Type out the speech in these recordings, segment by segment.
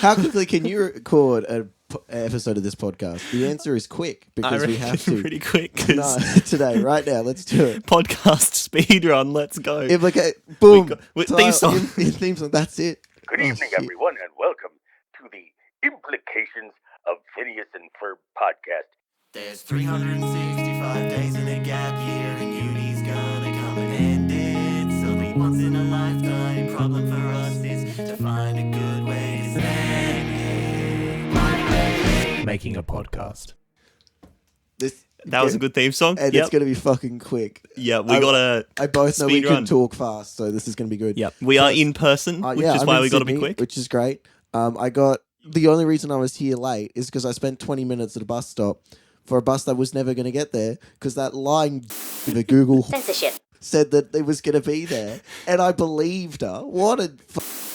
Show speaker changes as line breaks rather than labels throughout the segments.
How quickly can you record an episode of this podcast? The answer is quick, because we have to.
Pretty quick.
No, today, right now, let's do it.
Podcast speed run. Let's go.
Implicate. Boom.
Theme song.
Theme song. That's it.
Good evening, everyone, and welcome to the Implications of Phineas and Ferb podcast.
There's 365 days in a gap year, and uni's gonna come and end it. So the once in a lifetime problem for us is to find a good way to spend it.
Making a podcast.
That was a good theme song.
And it's going to be fucking quick.
Yeah, we got to
I both know we
speed
can
run.
talk fast, so this is going to be good.
Yep, we are in person, which is
I'm
why
in
we got to be
Sydney,
quick.
which is great. The only reason I was here late is because I spent 20 minutes at a bus stop for a bus that was never going to get there, because that lying the Google
censorship
said that it was going to be there, and I believed her. What a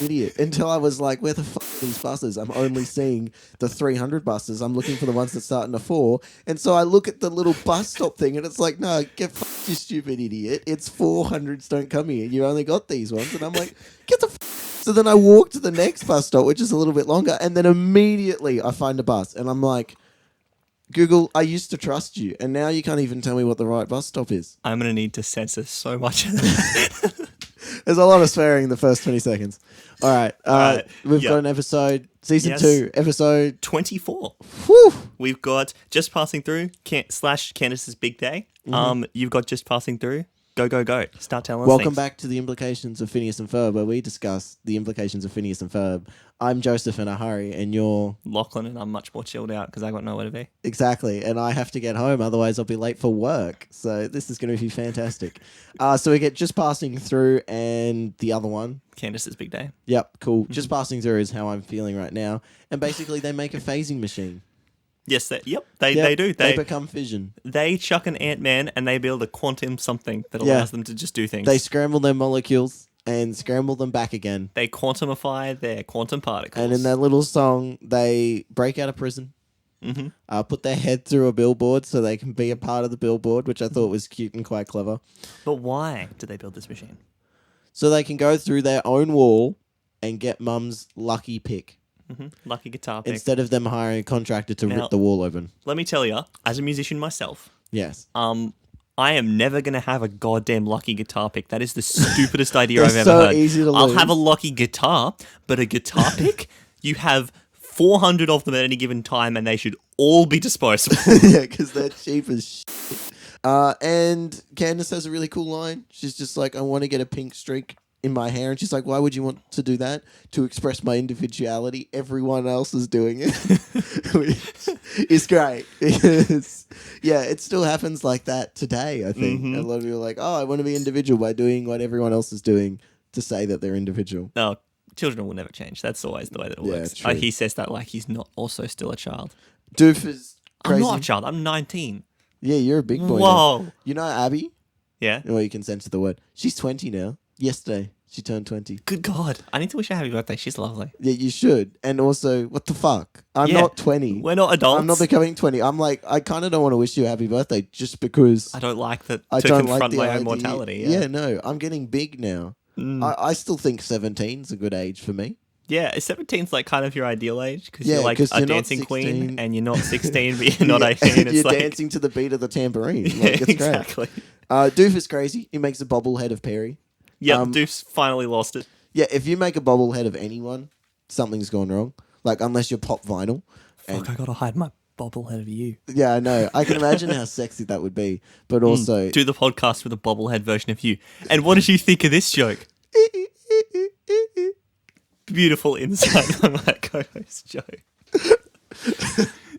idiot. Until I was like, where the fuck are these buses? I'm only seeing the 300 buses. I'm looking for the ones that start in a 4. And so I look at the little bus stop thing, and it's like, no, get fucked, you stupid idiot. It's 400s don't come here. You only got these ones. And I'm like, get the So then I walk to the next bus stop, which is a little bit longer, and then immediately I find a bus. And I'm like, Google, I used to trust you, and now you can't even tell me what the right bus stop is.
I'm going to need to censor so much of that.
There's a lot of swearing in the first 20 seconds. All right. We've got an episode, season 2, episode
24.
Whew.
We've got Just Passing Through / Candace's Big Day. You've got Just Passing Through. Go, go, go. Start telling us
Welcome
things.
back to the Implications of Phineas and Ferb, where we discuss the implications of Phineas and Ferb. I'm Joseph in a hurry, and you're...
Lachlan, and I'm much more chilled out because I got nowhere to be.
Exactly, and I have to get home, otherwise I'll be late for work. So this is going to be fantastic. So we get Just Passing Through and the other one.
Candace's Big Day.
Yep, cool. Just Passing Through is how I'm feeling right now. And basically they make a phasing machine.
Yes, they do.
They become fission.
They chuck an Ant-Man and they build a quantum something that allows them to just do things.
They scramble their molecules and scramble them back again.
They quantumify their quantum particles.
And in that little song, they break out of prison, put their head through a billboard so they can be a part of the billboard, which I thought was cute and quite clever.
But why did they build this machine?
So they can go through their own wall and get Mum's lucky pick.
Lucky guitar pick.
Instead of them hiring a contractor to
Now,
rip the wall open.
Let me tell you, as a musician myself,
Yes.
I am never going to have a goddamn lucky guitar pick. That is the stupidest idea I've
They're
ever
so
heard.
easy to
I'll
lose.
have a lucky guitar, but a guitar pick? You have 400 of them at any given time, and they should all be disposable.
Yeah, because they're cheap as shit. And Candace has a really cool line. She's just like, I want to get a pink streak in my hair. And she's like, why would you want to do that? To express my individuality. Everyone else is doing it. Which is great. Because, yeah, it still happens like that today, I think. A lot of people are like, oh, I want to be individual by doing what everyone else is doing to say that they're individual.
No, children will never change. That's always the way that it
Yeah,
works.
it's true.
He says that like he's not also still a child.
Doof is crazy.
I'm not a child. I'm 19.
Yeah, you're a big boy.
Whoa.
Now. You know Abby?
Yeah?
Well, you can censor the word. She's 20 now. Yesterday, she turned 20.
Good God. I need to wish her happy birthday. She's lovely.
Yeah, you should. And also, what the fuck? I'm not 20.
We're not adults.
I'm not becoming 20. I'm like, I kind of don't want to wish you a happy birthday just because
I don't like that
I
to
don't
confront
like the
my
idea.
own mortality.
Yeah, no, I'm getting big now. I still think 17's a good age for me.
Yeah, 17's like kind of your ideal age because
Yeah,
you're like
'cause
a
you're not
dancing
16.
queen and you're not 16 but you're not 18. It's
You're
like...
dancing to the beat of the tambourine. Like,
Yeah,
it's
exactly.
great. Doof is crazy. He makes a bobblehead of Perry.
Yeah, Doof's finally lost it.
Yeah, if you make a bobblehead of anyone, something's gone wrong. Like, unless you're pop vinyl.
Fuck, I gotta hide my bobblehead of you.
Yeah, I know. I can imagine how sexy that would be. But also...
Do the podcast with a bobblehead version of you. And what did you think of this joke? Beautiful insight on my co-host joke.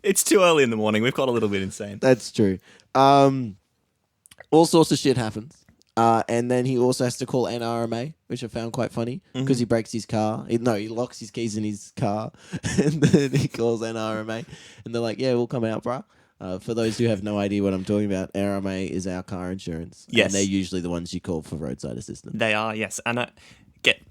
It's too early in the morning. We've got a little bit insane.
That's true. All sorts of shit happens. And then he also has to call NRMA, which I found quite funny, because he breaks his car. He locks his keys in his car, and then he calls NRMA, and they're like, yeah, we'll come out, bruh. For those who have no idea what I'm talking about, NRMA is our car insurance.
Yes.
And they're usually the ones you call for roadside assistance.
They are, yes. And I get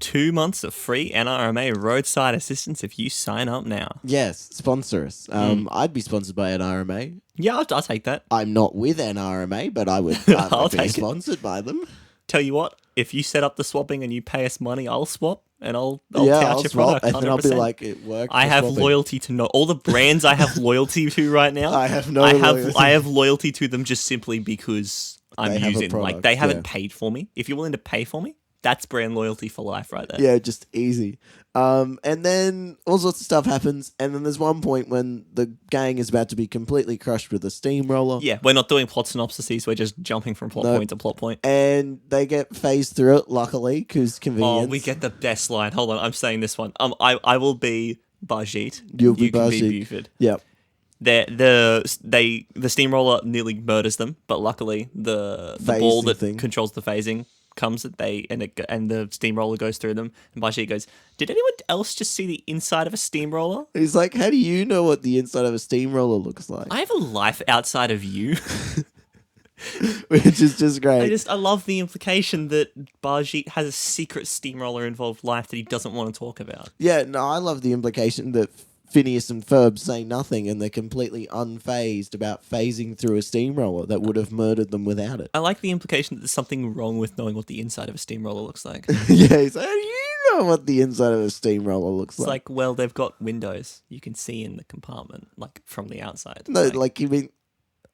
2 months of free NRMA roadside assistance if you sign up now.
Yes, sponsor us. I'd be sponsored by NRMA.
Yeah, I'll take that.
I'm not with NRMA, but I would
I'll
be
take it.
sponsored by them.
Tell you what, if you set up the swapping and you pay us money, I'll swap. and I'll
I'll
touch your
swap,
product.
and then I'll be
100%.
like, it worked.
I
for
have
swapping.
loyalty to all the brands I have loyalty to right now.
I have no
I
loyalty.
have loyalty to them just simply because I'm
They have a
using like
product,
they haven't
yeah.
paid for me. If you're willing to pay for me, that's brand loyalty for life right there.
Yeah, just easy. And then all sorts of stuff happens, and then there's one point when the gang is about to be completely crushed with a steamroller.
Yeah, we're not doing plot synopses. We're just jumping from plot
Nope.
point to plot point.
And they get phased through it, luckily, because convenience.
Oh, we get the best line. Hold on, I'm saying this one. I will be Bajit.
You'll be
You can be
Bajit.
Buford.
Yep.
The steamroller nearly murders them, but luckily the ball
Phasing
that
thing.
controls the phasing comes and the steamroller goes through them. And Bajit goes, "Did anyone else just see the inside of a steamroller?
He's like, how do you know what the inside of a steamroller looks like?
I have a life outside of you."
Which is just great.
I love the implication that Bajit has a secret steamroller involved life that he doesn't want to talk about.
Yeah, no, I love the implication that Phineas and Ferb say nothing and they're completely unfazed about phasing through a steamroller that would have murdered them without it.
I like the implication that there's something wrong with knowing what the inside of a steamroller looks like.
Yeah, he's like, how do you know what the inside of a steamroller looks
It's
like?
like, well, they've got windows. You can see in the compartment, like, from the outside.
No, like you mean...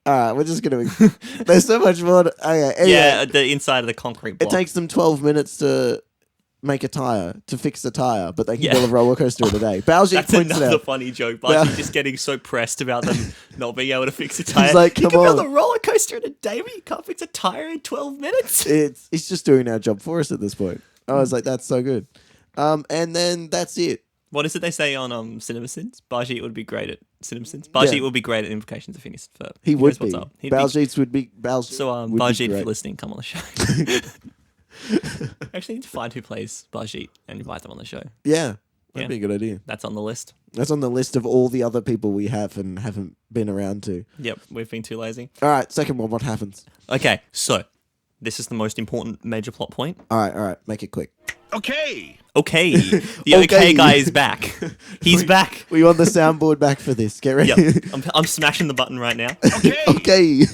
Alright, we're just going to... There's so much more to... Okay, anyway,
yeah, the inside of the concrete
it
block.
takes them 12 minutes to make a tyre, to fix a tyre, but they can
Yeah.
build a roller coaster in a day. Baljeet
That's
points it
another
out.
funny joke.
Well-
Bajit just getting so pressed about them not being able to fix a tire.
like,
you
"Come
can build
on."
a roller coaster in a day, but you can't fix a tire in 12 minutes.
It's just doing our job for us at this point. I was like, that's so good. And then that's it.
What is it they say on CinemaSins? Bajit would be great at CinemaSins. Bajit
Yeah.
would be great at implications of Phineas and Ferb.
He
knows
would
what's
be.
up. He'd be.
Baljeets would be... Baljeet
So,
would be
Bajit, if
great.
you're listening, come on the show. Actually, need to find who plays Bajit and invite them on the show.
Yeah, that'd
Yeah.
be a good idea.
That's on the list.
That's on the list of all the other people we have and haven't been around to.
Yep, we've been too lazy.
All right, second one, what happens?
Okay, so this is the most important major plot point.
All right, make it quick.
Okay.
Okay, the
Okay.
okay guy is back. He's back.
We want the soundboard back for this. Get ready.
Yep, I'm smashing the button right now.
Okay.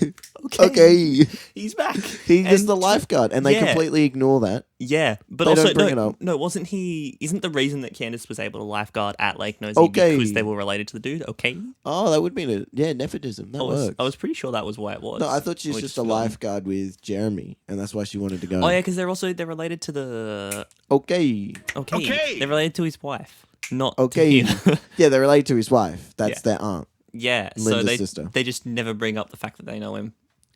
Okay.
He's back.
He's just
And-
the lifeguard, and they
Yeah.
completely ignore that.
Yeah, but
They
also
don't bring it up.
no, wasn't he? Isn't the reason that Candace was able to lifeguard at Lake Nosy
Okay.
because they were related to the dude? Okay,
Oh, that would be nepotism. That works.
I was pretty sure that was why it was.
No, I thought she was
We
just a
forgot.
lifeguard with Jeremy, and that's why she wanted to go.
Oh yeah, because they're related to the
Okay.
okay. They're related to his wife, not
Okay.
To him.
Yeah, they're related to his wife. That's
Yeah.
their aunt
Yeah, so
Linda's sister.
they just never bring up the fact that they know him.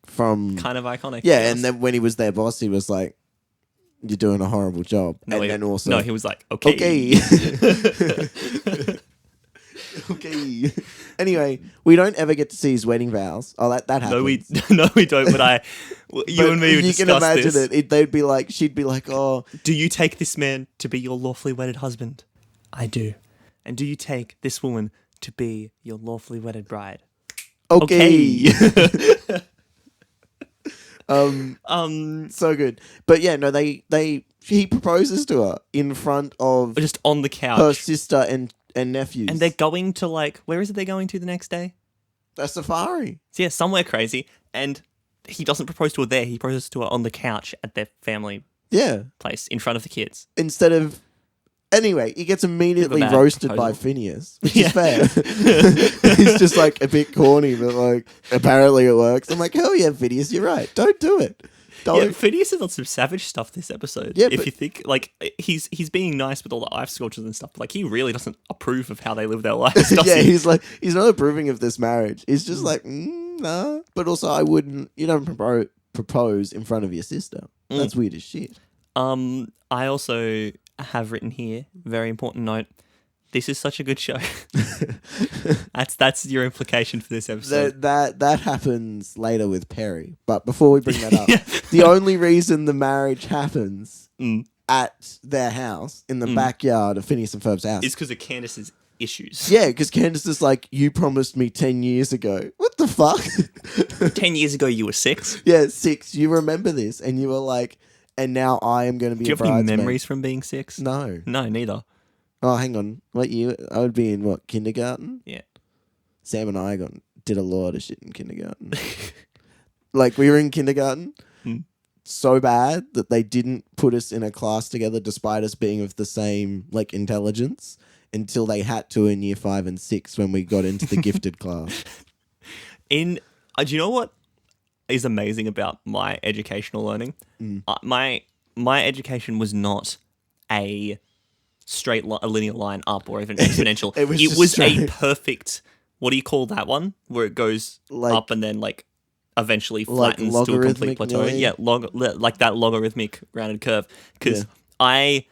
from.
Kind of iconic.
Yeah,
yes.
and then when he was their boss, he was like, "You're doing a horrible job." And then also,
no, he was like, okay,
okay. Okay. Anyway, we don't ever get to see his wedding vows. Oh, that happens.
no, we don't. But you
But
and me would
you can
discuss
imagine
this.
it. They'd be like, she'd be like, "Oh,
Do you take this man to be your lawfully wedded husband? I do. And do you take this woman to be your lawfully wedded bride?
okay."
Um,
So good. But yeah, no, he proposes to her in front of
just on the couch.
her sister and nephews.
And they're going to where is it they're going to the next day?
a safari.
So yeah, somewhere crazy. And he doesn't propose to her there. He proposes to her on the couch at their family
Yeah.
place in front of the kids.
Instead of. Anyway, he gets immediately
bad
roasted by
proposal.
Phineas, which
Yeah.
is fair. He's just like a bit corny, but like apparently it works. I'm like, hell yeah, Phineas, you're right. Don't do it. Don't.
Yeah, Phineas has done some savage stuff this episode.
Yeah,
if
but-
you think he's being nice with all the ice sculptures and stuff, like he really doesn't approve of how they live their lives. Does
Yeah,
he?
he's like, he's not approving of this marriage. He's just like, nah. But also, I wouldn't. You don't propose in front of your sister. That's weird as shit.
I also have written here, very important note. This is such a good show. that's your implication for this episode.
That happens later with Perry. But before we bring that up, the only reason the marriage happens at their house in the backyard of Phineas and Ferb's house
It's because of Candace's issues.
yeah, because Candace is like, you promised me 10 years ago. What the fuck?
10 years ago, you were 6.
Yeah, 6. You remember this, and you were like, and now I am going to be
Do you
a
have any
bridesmaid.
memories from being 6?
No.
No, neither.
Oh, hang on. What year? I would be in what, kindergarten?
Yeah.
Sam and I did a lot of shit in kindergarten. Like we were in kindergarten. so bad that they didn't put us in a class together despite us being of the same like intelligence until they had to in year 5 and 6 when we got into the gifted class.
Do you know what is amazing about my educational learning? My education was not a straight a linear line up or even exponential.
It was just
a
straight.
perfect. What do you call that one? Where it goes
Like-
up and then like eventually
Like
flattens to a complete
logarithmic
plateau.
nearly?
Yeah, like that logarithmic rounded curve. Because I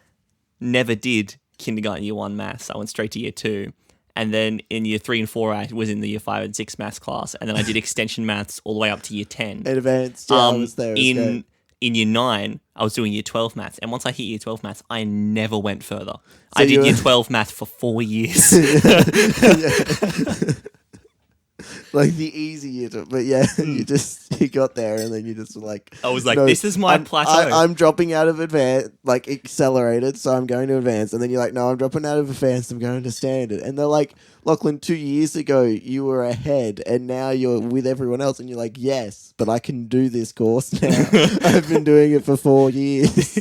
never did kindergarten year 1 maths. I went straight to year 2. And then in year 3 and 4, I was in the year 5 and 6 maths class. And then I did extension maths all the way up to year 10.
Advanced, I was there. It was great.
In year 9, I was doing year 12 maths. And once I hit year 12 maths, I never went further. I did year 12 maths for 4 years.
Like the easy year, but you got there and then you just were like,
I was like,
no,
this is my plateau.
I'm dropping out of advanced, like accelerated, so I'm going to advanced. And then you're like, no, I'm dropping out of advanced, I'm going to standard. And they're like, Lachlan, 2 years ago you were ahead and now you're with everyone else. And you're like, yes, but I can do this course now. I've been doing it for 4 years.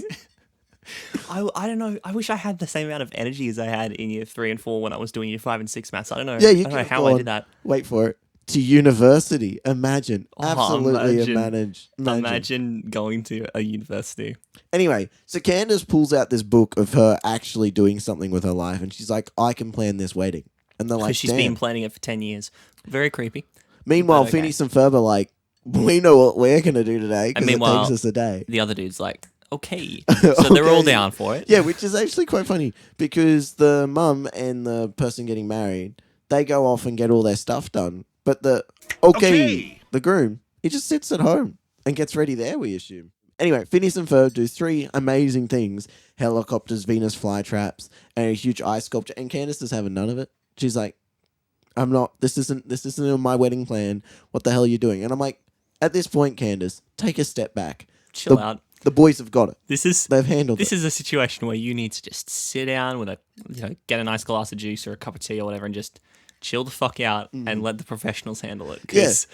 I don't know. I wish I had the same amount of energy as I had in year 3 and 4 when I was doing year 5 and 6 maths. I don't know.
Yeah,
I
you
don't know
can
how
go
I
on.
did that.
Wait for it. To university. Imagine.
Oh,
Absolutely
imagine.
imagine.
Going to a university.
Anyway, so Candace pulls out this book of her actually doing something with her life, and she's like, I can plan this wedding. And they're like,
Because she's
damn.
been planning it for 10 years. Very creepy.
Meanwhile,
But okay.
Phineas and Ferb are like, we know what we're going to do today because it
meanwhile-
takes us a day.
The other dude's like, okay. So they're all
Okay.
down for it.
Yeah, which is actually quite funny because the mum and the person getting married, they go off and get all their stuff done. But the groom, he just sits at home and gets ready there, we assume. Anyway, Phineas and Ferb do 3 amazing things. Helicopters, Venus flytraps, and a huge ice sculpture. And Candace is having none of it. She's like, this isn't in my wedding plan. What the hell are you doing? And I'm like, at this point, Candace, take a step back.
Chill out.
The boys have got it. They've handled
This
it.
is a situation where you need to just sit down with get a nice glass of juice or a cup of tea or whatever and just chill the fuck out and let the professionals handle it.
Yes.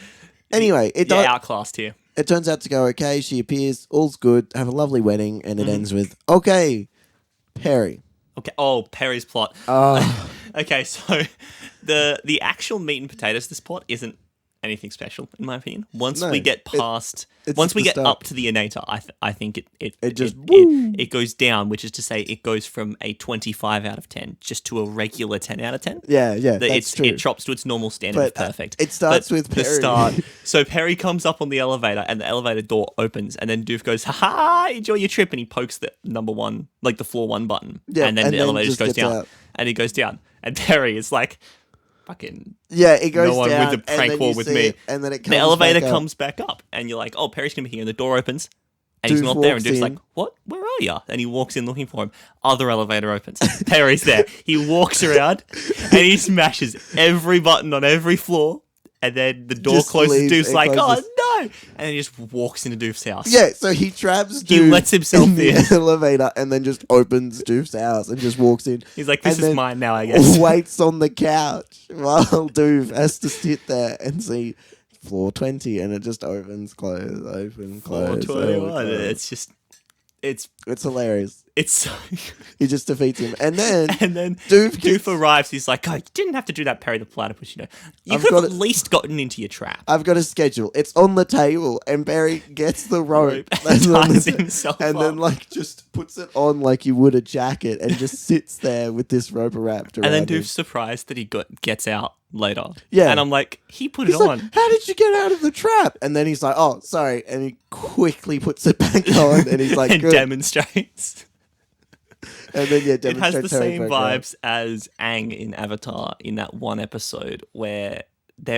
Anyway,
You're outclassed here.
It turns out to go okay. She appears, all's good, have a lovely wedding, and it ends with, okay, Perry.
Okay. Oh, Perry's plot.
Oh.
Okay, so the actual meat and potatoes of this plot isn't anything special in my opinion. Once
No,
we get past,
it's
once we
the
get
start.
up to the innator, I think
it
goes down, which is to say it goes from a 25 out of 10 just to a regular 10 out of 10.
Yeah, that's true.
It drops to its normal standard
But,
of perfect.
it starts
But
with
the
Perry.
start. So Perry comes up on the elevator and the elevator door opens and then Doof goes, ha, enjoy your trip, and he pokes the number 1, like the floor 1 button.
Yeah,
and then the elevator just goes
gets
down.
out.
And he goes down. And Perry is like, fucking
Yeah, it goes
no one
down.
with the prank
and then
war
you
with
see
me.
it, and then it comes
the elevator
back up.
comes back up and you're like, oh, Perry's going to be here. And the door opens and he's
Doof
not there. And
walks
Doof's like,
in.
what? Where are you? And he walks in looking for him. Other elevator opens. Perry's there. He walks around and he smashes every button on every floor. And then the door
Just
closes.
leaves
Doof's
and
like,
closes.
oh, no. And then he just walks into Doof's house.
Yeah, so he traps
He
Doof
lets himself
in the
in.
elevator and then just opens Doof's house and just walks in.
He's like, this
And
is
then
mine now, I guess.
waits on the couch while Doof has to sit there and see floor 20 and it just opens, close, open, close.
421.
open, close.
It's just, it's
hilarious.
so
He just defeats him. And then
And then
Doof
Doof
gets-
arrives. He's like, "Oh, you didn't have to do that, Perry the Platypus. You know, you
I've
could have
got
at
it-
least gotten into your trap."
I've got a schedule. It's on the table, and Barry gets the rope
And
that's on the
ties
ta-
himself
and then
up.
like just puts it on like you would a jacket, and just sits there with this rope wrapped around
And then
him.
Doof's surprised that he gets out later.
Yeah.
and I'm like, he put
He's
it
like,
on.
how did you get out of the trap? And then he's like, oh, sorry. And he quickly puts it back on, and he's like,
and
good.
demonstrates.
And then, yeah,
It has
demonstrates
the
how he
same
broke out.
vibes as Aang in Avatar in that one episode where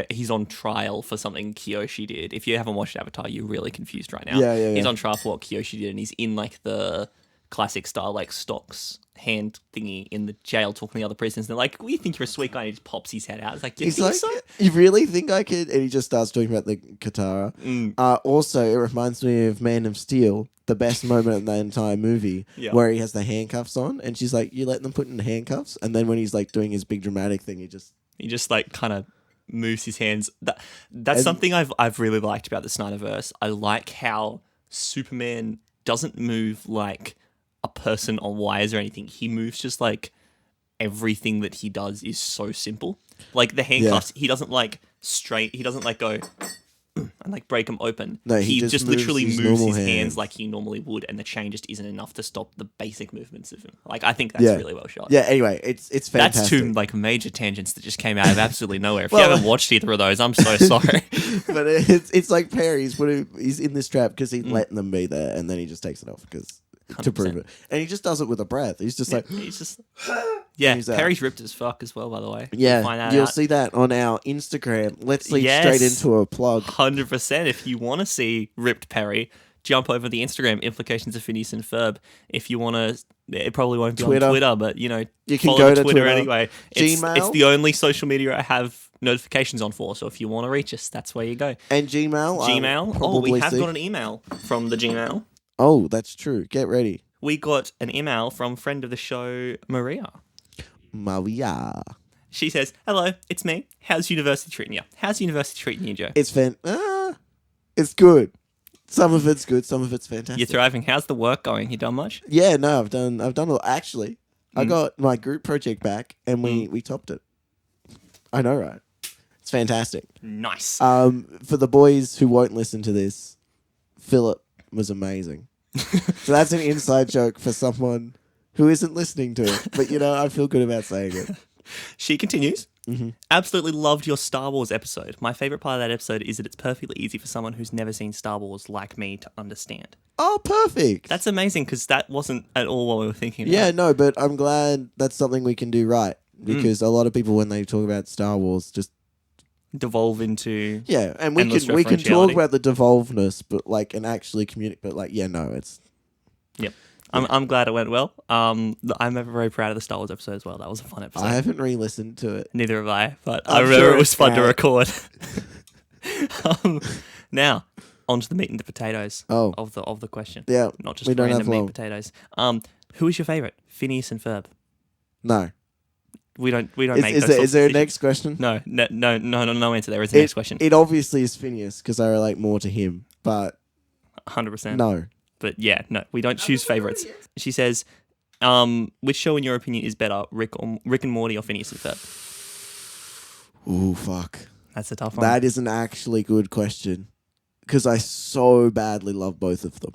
he's on trial for something Kyoshi did. If you haven't watched Avatar, you're really confused right now.
Yeah.
He's on trial for what Kyoshi did, and he's in like the classic style, like stocks hand thingy in the jail talking to the other prisoners. And they're like, we think you're a sweet guy. And he just pops his head out. It's like, you
He's
think
like,
so?
you really think I could? And he just starts talking about the Katara.
Mm.
Also, it reminds me of Man of Steel, the best moment in the entire movie,
Yeah.
where he has the handcuffs on, and she's like, you let them put in handcuffs? And then when he's like doing his big dramatic thing,
He just like kind of moves his hands. That's
And-
something I've really liked about the Snyderverse. I like how Superman doesn't move like a person on wires or anything. He moves just like everything that he does is so simple. Like the handcuffs, he doesn't like straight. He doesn't like go and like break them open.
No, he
just
just
literally
moves his
moves
normal
his hands
hands.
like he normally would, and the chain just isn't enough to stop the basic movements of him. Like I think that's
Yeah.
really well shot.
Yeah. Anyway, it's fantastic.
That's two like major tangents that just came out of absolutely nowhere. If
Well-
you haven't watched either of those, I'm so sorry.
But it's like Perry's he's in this trap because he's
Mm.
letting them be there, and then he just takes it off to prove
100%.
it, and he just does it with a breath. He's just like,
He's just
He's out.
Perry's ripped as fuck as well. By the way,
yeah.
find that
You'll
out.
see that on our Instagram. Let's lead
Yes.
straight into a plug.
100%. If you want to see ripped Perry, jump over the Instagram implications of Phineas and Ferb. If you want to, it probably won't be
Twitter.
on Twitter, but you know,
You can
follow
go
the
to
Twitter,
Twitter.
anyway. It's
Gmail.
the only social media I have notifications on for. So if you want to reach us, that's where you go.
And Gmail.
Gmail. Oh, we have got an email from the Gmail.
Oh, that's true. Get ready,
We got an email from friend of the show, Maria.
Maria.
She says, "Hello, it's me. How's university treating you? How's university treating you, Joe?
It's it's good. Some of it's good. Some of it's fantastic.
You're thriving. How's the work going? You done much?
Yeah, no, I've done a lot. Actually,
Mm.
I got my group project back, and we topped it. I know, right? It's fantastic.
Nice.
For the boys who won't listen to this, Philip was amazing. So that's an inside joke for someone who isn't listening to it. But I feel good about saying it.
She continues.
Mm-hmm.
Absolutely loved your Star Wars episode. My favorite part of that episode is that it's perfectly easy for someone who's never seen Star Wars like me to understand.
Oh, perfect.
That's amazing because that wasn't at all what we were thinking about.
Yeah, no, but I'm glad that's something we can do right. Because a lot of people, when they talk about Star Wars, just
Devolve into...
yeah, and we
endless
can talk
referentiality.
about the devolvedness, but and actually communicate. But it's
Yep. I'm glad it went well. I'm very proud of the Star Wars episode as well. That was a fun episode.
I haven't re-listened to it.
Neither have I, but
I'm
I remember
sure
it was
it's
fun to
bad.
record. Now, on to the meat and the potatoes
Oh.
of the question.
Yeah,
Not just
we don't
random
have
meat
long.
and potatoes. Who is your favorite? Phineas and Ferb.
No.
We don't make
Is
those
there,
sorts
is there a
of
next question?
decisions. No answer. There is a next question.
It obviously is Phineas because I relate more to him, but
100%.
no.
But yeah, no, we don't choose favorites. She says, which show in your opinion is better, Rick and Morty or Phineas and Ferb?
Ooh, fuck.
That's a tough one.
That is an actually good question because I so badly love both of them.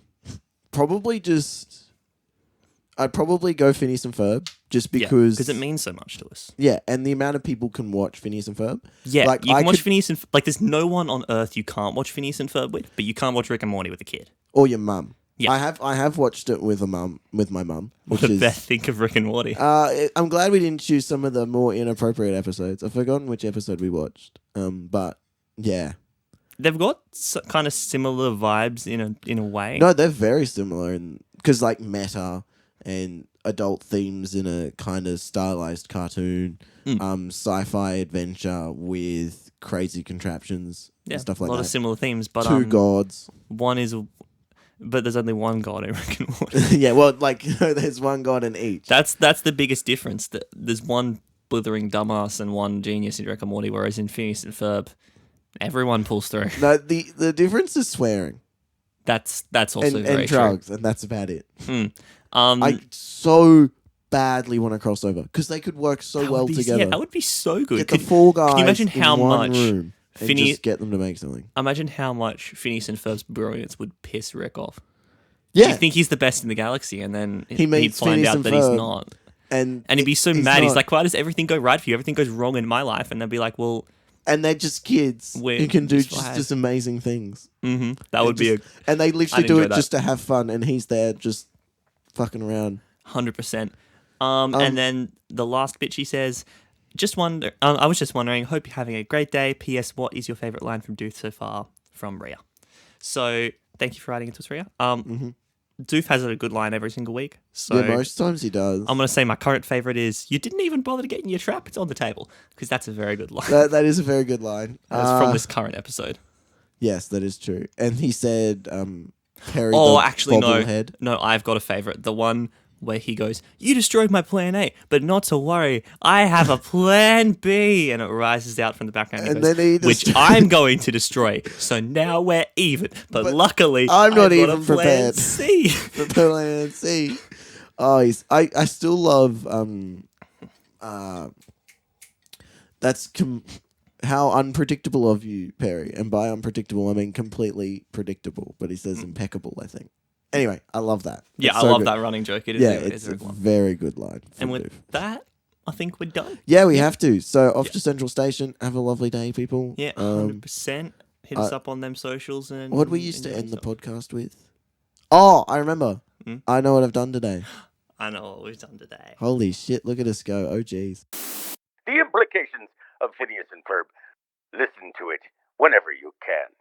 I'd probably go Phineas and Ferb just because
it means so much to us.
yeah, and the amount of people can watch Phineas and Ferb.
Yeah,
Like,
you
I
can watch
could-
Phineas and like. There's no one on Earth you can't watch Phineas and Ferb with, but you can't watch Rick and Morty with a kid.
Or your mum.
Yeah.
I have watched it with my mum,
What
which
the
is
best think of Rick and Morty?
I'm glad we didn't choose some of the more inappropriate episodes. I've forgotten which episode we watched. But yeah.
They've got kind of similar vibes in a way.
No, they're very similar and because meta and adult themes in a kind of stylized cartoon, sci-fi adventure with crazy contraptions and stuff like
a lot
that.
of similar themes, but
Two gods.
but there's only one god in Rick and Morty.
Yeah, well, there's one god in each.
That's the biggest difference. That there's one blithering dumbass and one genius in Rick and Morty, whereas in Phineas and Ferb, everyone pulls through.
No, the difference is swearing
That's also
and
very
drugs, and that's about it.
true.
I so badly want to cross over because they could work so
That
well
would be,
together.
Yeah, that would be so good.
Get the four guys.
Can you imagine how
in one
much
room and
Phineas-
just get them to make something?
Imagine how much Phineas and Ferb's brilliance would piss Rick off.
Yeah,
You think he's the best in the galaxy, and then
He
he'd
meets
find
Phineas
out
and
that he's
Ferb.
not.
and
And he'd be so
he's
mad. He's
not.
like, why does everything go right for you? Everything goes wrong in my life. And they'd be like, well,
and they're just kids
We're
who can do
just
just
fine.
amazing things.
that would be
And they literally
I'd
do
enjoy
it
that.
just to have fun, and he's there just fucking around.
100%. And then the last bit she says, I was just wondering, hope you're having a great day. P.S. What is your favorite line from Doof so far? From Rhea. So thank you for writing it to us, Rhea. Doof has a good line every single week. So
Yeah, most times he does.
I'm going to say my current favorite is, you didn't even bother to get in your trap. It's on the table. Because that's a very good line.
That is a very good line.
That's from this current episode.
Yes, that is true. And he said, Perry
Oh,
the
actually, no.
bobblehead.
No, I've got a favorite. The one where he goes, "You destroyed my plan A, but not to worry, I have a plan B," and it rises out from the background and
And
goes,
then he
"Which I'm going to destroy. So now we're even. But luckily,
I'm not
I've got
even
a plan
prepared.
C."
For plan C. Oh, I still love how unpredictable of you, Perry. And by unpredictable, I mean completely predictable. But he says impeccable, I think. Anyway, I love that.
Yeah,
It's
I
so
love
good.
that running joke. It is
Yeah,
it's
it's
a
a
good one.
very good line.
And
from
with
Doof.
that, I think we're done.
Yeah, we have to. So off to Central Station. Have a lovely day, people.
Yeah, 100%. Hit us up on them socials. And
What we used to
enjoy
end the
yourself.
podcast with? Oh, I remember.
Hmm?
I know what I've done today.
I know what we've done today.
Holy shit, look at us go. Oh, geez.
The implications of Phineas and Ferb. Listen to it whenever you can.